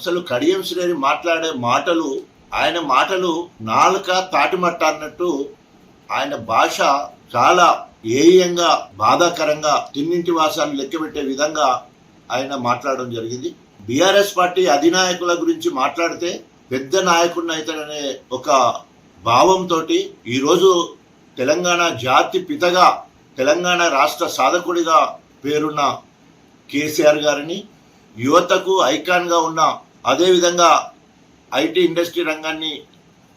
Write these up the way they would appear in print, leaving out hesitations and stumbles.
అసలు కడియం శ్రేణి మాట్లాడే మాటలు, ఆయన మాటలు నాలుక తాటిమట్ట అన్నట్టు ఆయన భాష చాలా ఏయంగా, బాధాకరంగా, తిన్నింటి వాసాలు లెక్కబెట్టే విధంగా ఆయన మాట్లాడడం జరిగింది. బీఆర్ఎస్ పార్టీ అధినాయకుల గురించి మాట్లాడితే పెద్ద నాయకుడిని అవుతాడనే ఒక భావంతో ఈరోజు తెలంగాణ జాతి పితగా, తెలంగాణ రాష్ట్ర సాధకుడిగా పేరున్న కేసీఆర్ గారిని, యువతకు ఐకాన్గా ఉన్న, అదేవిధంగా ఐటీ ఇండస్ట్రీ రంగాన్ని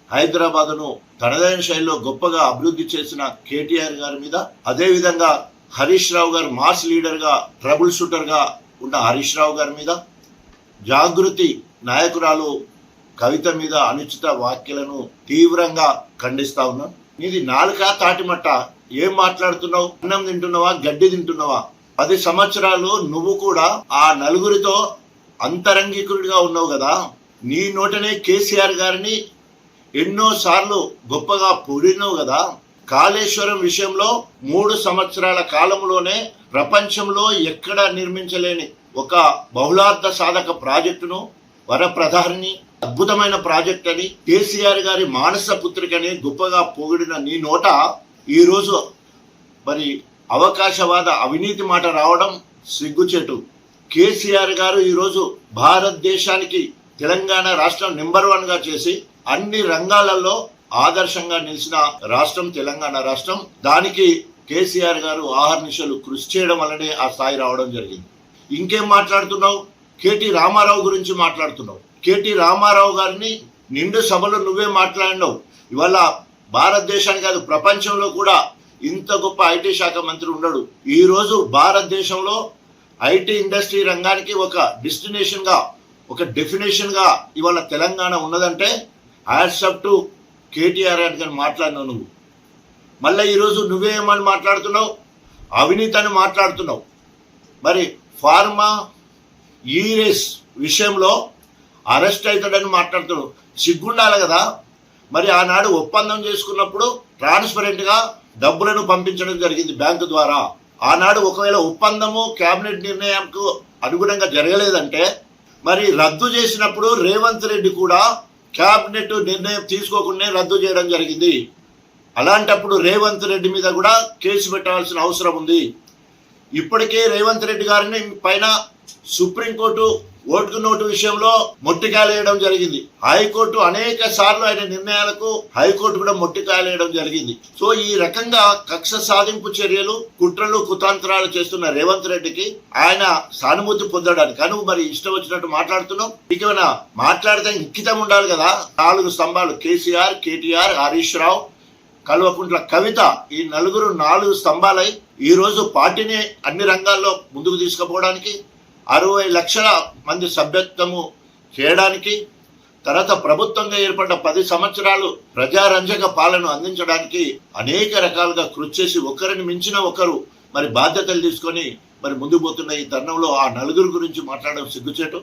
హైదరాబాదును తనదైన శైలిలో గొప్పగా అభివృద్ధి చేసిన కేటీఆర్ గారి మీద, అదేవిధంగా హరీష్ రావు గారు మాస్ లీడర్గా, ట్రబుల్ షూటర్గా ఉన్న హరీష్ రావు గారి మీద, జాగృతి నాయకురాలు కవిత మీద అనుచిత వ్యాఖ్యలను తీవ్రంగా ఖండిస్తా ఉన్నాను. ఇది నాలుక తాటిమట్ట, ఏం మాట్లాడుతున్నావు? అన్నం తింటున్నావా, గడ్డి తింటున్నావా? 10 సంవత్సరాలు నువ్వు కూడా ఆ నలుగురితో అంతరంగికుడిగా ఉన్నావు కదా. నీ నోటనే కేసీఆర్ గారిని ఎన్నోసార్లు గొప్పగా పొగిడినావు కదా. కాళేశ్వరం విషయంలో 3 సంవత్సరాల కాలంలోనే ప్రపంచంలో ఎక్కడా నిర్మించలేని ఒక బహుళార్థ సాధక ప్రాజెక్టును, వరప్రధాని అద్భుతమైన ప్రాజెక్ట్ అని, కేసీఆర్ గారి మానస పుత్రికని గొప్పగా పొగిడిన నీ నోట ఈరోజు మరి అవకాశవాద అవినీతి మాట రావడం సిగ్గుచేటు. కేసీఆర్ గారు ఈరోజు భారతదేశానికి తెలంగాణ రాష్ట్రం నెంబర్ 1గా చేసి అన్ని రంగాలలో ఆదర్శంగా నిలిచిన రాష్ట్రం తెలంగాణ రాష్ట్రం. దానికి కేసీఆర్ గారు ఆహర్నిశలు కృషి చేయడం వల్లనే ఆ స్థాయి రావడం జరిగింది. ఇంకేం మాట్లాడుతున్నావు? కేటీ రామారావు గురించి మాట్లాడుతున్నావు. కేటీ రామారావు గారిని నిండు సభలో నువ్వే మాట్లాడినావు. ఇవాళ భారతదేశానికి కాదు, ప్రపంచంలో కూడా ఇంత గొప్ప ఐటీ శాఖ మంత్రి ఉండడు. ఈరోజు భారతదేశంలో ఐటీ ఇండస్ట్రీ రంగానికి ఒక డెస్టినేషన్గా, ఒక డెఫినేషన్గా ఇవాళ తెలంగాణ ఉన్నదంటే హ్యాట్స్ అప్ టు కేటీఆర్ అని మాట్లాడినావు నువ్వు. మళ్ళీ ఈరోజు నువ్వేమని మాట్లాడుతున్నావు? అవినీతి అని మాట్లాడుతున్నావు. మరి ఫార్మా ఈరేస్ విషయంలో అరెస్ట్ అవుతాడని మాట్లాడుతున్నావు. సిగ్గుండాలి కదా. మరి ఆనాడు ఒప్పందం చేసుకున్నప్పుడు ట్రాన్స్పరెంట్గా డబ్బులను పంపించడం జరిగింది బ్యాంకు ద్వారా. ఆనాడు ఒకవేళ ఒప్పందము క్యాబినెట్ నిర్ణయంకు అనుగుణంగా జరగలేదంటే మరి రద్దు చేసినప్పుడు రేవంత్ రెడ్డి కూడా క్యాబినెట్ నిర్ణయం తీసుకోకుండా రద్దు చేయడం జరిగింది. అలాంటప్పుడు రేవంత్ రెడ్డి మీద కూడా కేసు పెట్టాల్సిన అవసరం ఉంది. ఇప్పటికే రేవంత్ రెడ్డి గారిని పైన సుప్రీంకోర్టు ఓటుకు నోటు విషయంలో మొట్టికాయలేయడం జరిగింది. హైకోర్టు అనేక సార్లు ఆయన నిర్ణయాలకు హైకోర్టు కూడా మొట్టికాయలేయడం జరిగింది. సో ఈ రకంగా కక్ష సాధింపు చర్యలు, కుట్రలు, కుతంత్రాలు చేస్తున్న రేవంత్ రెడ్డికి ఆయన సానుభూతి పొందడానికి కనుక మరి ఇష్టం వచ్చినట్టు మాట్లాడుతున్నాం. ఇంకేమైనా మాట్లాడితే ఇంకితం ఉండాలి కదా. 4 స్తంభాలు కేసీఆర్, కేటీఆర్, హరీష్ రావు, కల్వకుంట్ల కవిత, ఈ నలుగురు 4 స్తంభాలై ఈరోజు పార్టీని అన్ని రంగాల్లో ముందుకు తీసుకుపోవడానికి, 60 లక్షల మంది సభ్యత్వము చేయడానికి, తర్వాత ప్రభుత్వంగా ఏర్పడ్డ 10 సంవత్సరాలు ప్రజారంజక పాలన అందించడానికి అనేక రకాలుగా కృషి చేసి ఒకరిని మించిన ఒకరు మరి బాధ్యతలు తీసుకొని మరి ముందుకు పోతున్న ఈ తరుణంలో ఆ నలుగురు గురించి మాట్లాడడం సిగ్గుచేటు.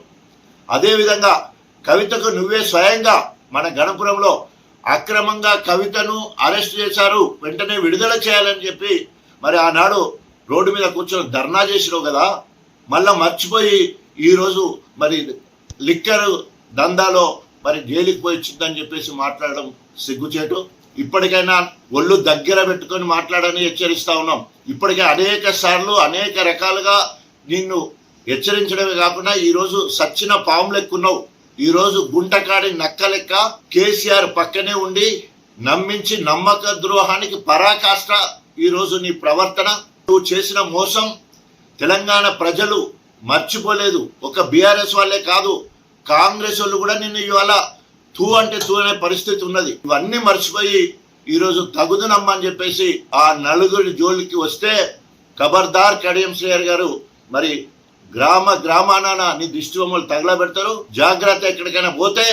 అదేవిధంగా కవితకు నువ్వే స్వయంగా మన గణపురంలో అక్రమంగా కవితను అరెస్ట్ చేశారు, వెంటనే విడుదల చేయాలని చెప్పి మరి ఆనాడు రోడ్డు మీద కూర్చొని ధర్నా చేసినావు కదా. మళ్ళా మర్చిపోయి ఈరోజు మరి లిక్కర్ దందాలో మరి జైలుకి పోయి వచ్చిందని చెప్పేసి మాట్లాడడం సిగ్గుచేటు. ఇప్పటికైనా ఒళ్ళు దగ్గర పెట్టుకొని మాట్లాడని హెచ్చరిస్తా ఉన్నాం. ఇప్పటికే అనేక సార్లు అనేక రకాలుగా నిన్ను హెచ్చరించడమే కాకుండా ఈరోజు సచ్చిన పాము లెక్కున్నావు. ఈరోజు గుంటకాడి నక్క లెక్క కేసీఆర్ పక్కనే ఉండి నమ్మించి నమ్మక ద్రోహానికి పరాకాష్ట ఈరోజు నీ ప్రవర్తన. నువ్వు చేసిన మోసం తెలంగాణ ప్రజలు మర్చిపోలేదు. ఒక బీఆర్ఎస్ వాళ్ళే కాదు, కాంగ్రెస్ వాళ్ళు కూడా నిన్ను ఇవాళ తూ అంటే తూ అనే పరిస్థితి ఉన్నది. ఇవన్నీ మర్చిపోయి ఈరోజు తగుదునమ్మని చెప్పేసి ఆ నలుగురి జోలికి వస్తే ఖబర్దార్ కడియం శ్రేయర్ గారు, మరి గ్రామాన నీ దిష్టి బొమ్మలు తగలబెడతారు. జాగ్రత్త. ఎక్కడికైనా పోతే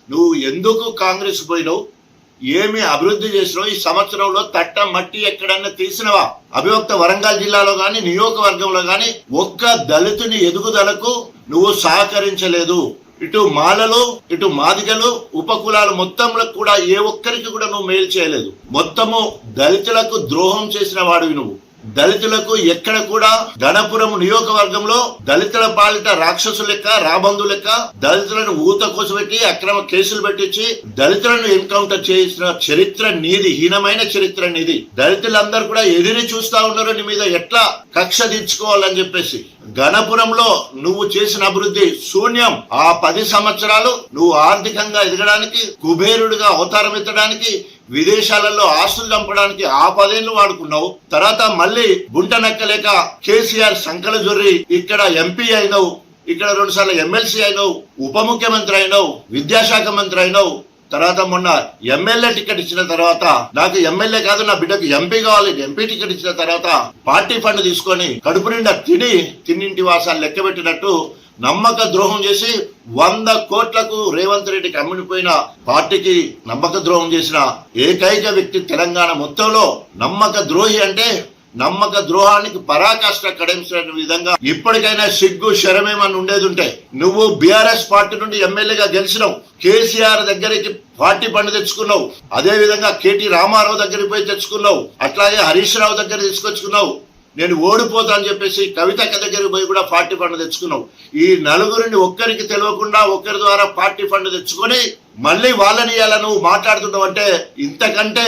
నువ్వు ఎందుకు కాంగ్రెస్ పోయినావు, ఏమి అభివృద్ధి చేసినావు, ఈ సంవత్సరంలో తట్ట మట్టి ఎక్కడన్నా తీసినవా? అభివక్త వరంగల్ జిల్లాలో గాని నియోజకవర్గంలో గాని ఒక్క దళితుని ఎదుగుదలకు నువ్వు సహకరించలేదు. ఇటు మాలలు, ఇటు మాదిగలు, ఉపకులాలు మొత్తంలో కూడా ఏ ఒక్కరికి కూడా నువ్వు మేలు చేయలేదు. మొత్తము దళితులకు ద్రోహం చేసిన వాడివి నువ్వు. దళితులకు ఎక్కడ కూడా గణపురం నియోజకవర్గంలో దళితుల పాలిట రాక్షసు లెక్క రాబందు లెక్క దళితులను ఊత కోసపెట్టి అక్రమ కేసులు పెట్టించి దళితులను ఎన్కౌంటర్ చేసిన చరిత్ర నీది, హీనమైన చరిత్ర నీది. దళితులందరూ కూడా ఎదిరి చూస్తా ఉన్నారు నీ మీద ఎట్లా కక్ష తీర్చుకోవాలని చెప్పేసి. గణపురంలో నువ్వు చేసిన అభివృద్ధి శూన్యం. ఆ 10 సంవత్సరాలు నువ్వు ఆర్థికంగా ఎదగడానికి, కుబేరుడిగా అవతారం ఎత్తడానికి, విదేశాలలో ఆస్తులు చంపడానికి ఆ 10 ఏళ్ళు వాడుకున్నావు. తర్వాత మళ్ళీ గుంట నక్కలేక కేసీఆర్ సంకల జొర్రి ఇక్కడ ఎంపీ అయినవు, ఇక్కడ 2 సార్లు ఎమ్మెల్సీ అయినవు, ఉప ముఖ్యమంత్రి అయినవు, విద్యాశాఖ మంత్రి అయినవు. తర్వాత మొన్న ఎమ్మెల్యే టికెట్ ఇచ్చిన తర్వాత నాకు ఎమ్మెల్యే కాదు నా బిడ్డకు ఎంపీ కావాలి, ఎంపీ టికెట్ ఇచ్చిన తర్వాత పార్టీ ఫండ్ తీసుకొని కడుపు నిండా తిన్నింటి వాసాలు లెక్క పెట్టినట్టు నమ్మక ద్రోహం చేసి 100 కోట్లకు రేవంత్ రెడ్డికి అమ్ముడిపోయిన పార్టీకి నమ్మక ద్రోహం చేసిన ఏకైక వ్యక్తి తెలంగాణ మొత్తంలో. నమ్మక ద్రోహి అంటే నమ్మక ద్రోహానికి పరాకాష్ట కడించిన విధంగా ఇప్పటికైనా సిగ్గు శరమేమని ఉండేది ఉంటే, నువ్వు బీఆర్ఎస్ పార్టీ నుండి ఎమ్మెల్యేగా గెలిచినావు, కేసీఆర్ దగ్గరికి పార్టీ ఫండ్ తెచ్చుకున్నావు, అదే విధంగా కేటీ రామారావు దగ్గరికి పోయి తెచ్చుకున్నావు, అట్లాగే హరీష్ రావు దగ్గర తీసుకొచ్చుకున్నావు. నేను ఓడిపోతా అని చెప్పేసి కవితక్క దగ్గరికి పోయి కూడా పార్టీ ఫండ్ తెచ్చుకున్నావు. ఈ నలుగురిని ఒక్కరికి తెలియకుండా ఒక్కరి ద్వారా పార్టీ ఫండ్ తెచ్చుకొని మళ్ళీ వాళ్ళని ఇలా నువ్వు మాట్లాడుతున్నావు అంటే ఇంతకంటే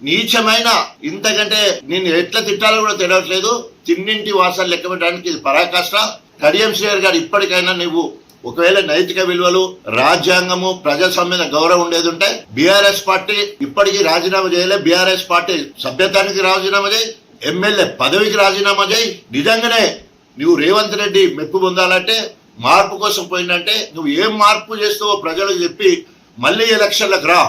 నీచమైన, ఇంతకంటే నేను ఎట్లా తిట్టాలో కూడా తెలియట్లేదు. తిన్నింటి వాసాలు లెక్క పెట్టడానికి ఇది పరాకాష్ట. కడియం శ్రీహరి గారు ఇప్పటికైనా నువ్వు ఒకవేళ నైతిక విలువలు, రాజ్యాంగము, ప్రజాస్వామ్య గౌరవం ఉండేది ఉంటే బీఆర్ఎస్ పార్టీ ఇప్పటికీ రాజీనామా చేయలే. బీఆర్ఎస్ పార్టీ సభ్యత్వానికి రాజీనామా చేయి, ఎమ్మెల్యే పదవికి రాజీనామా చేయి. నిజంగానే నువ్వు రేవంత్ రెడ్డి మెప్పు పొందాలంటే, మార్పు కోసం పోయిందంటే నువ్వు ఏం మార్పు చేస్తావో ప్రజలకు చెప్పి మళ్ళీ ఎలక్షన్లకు రా.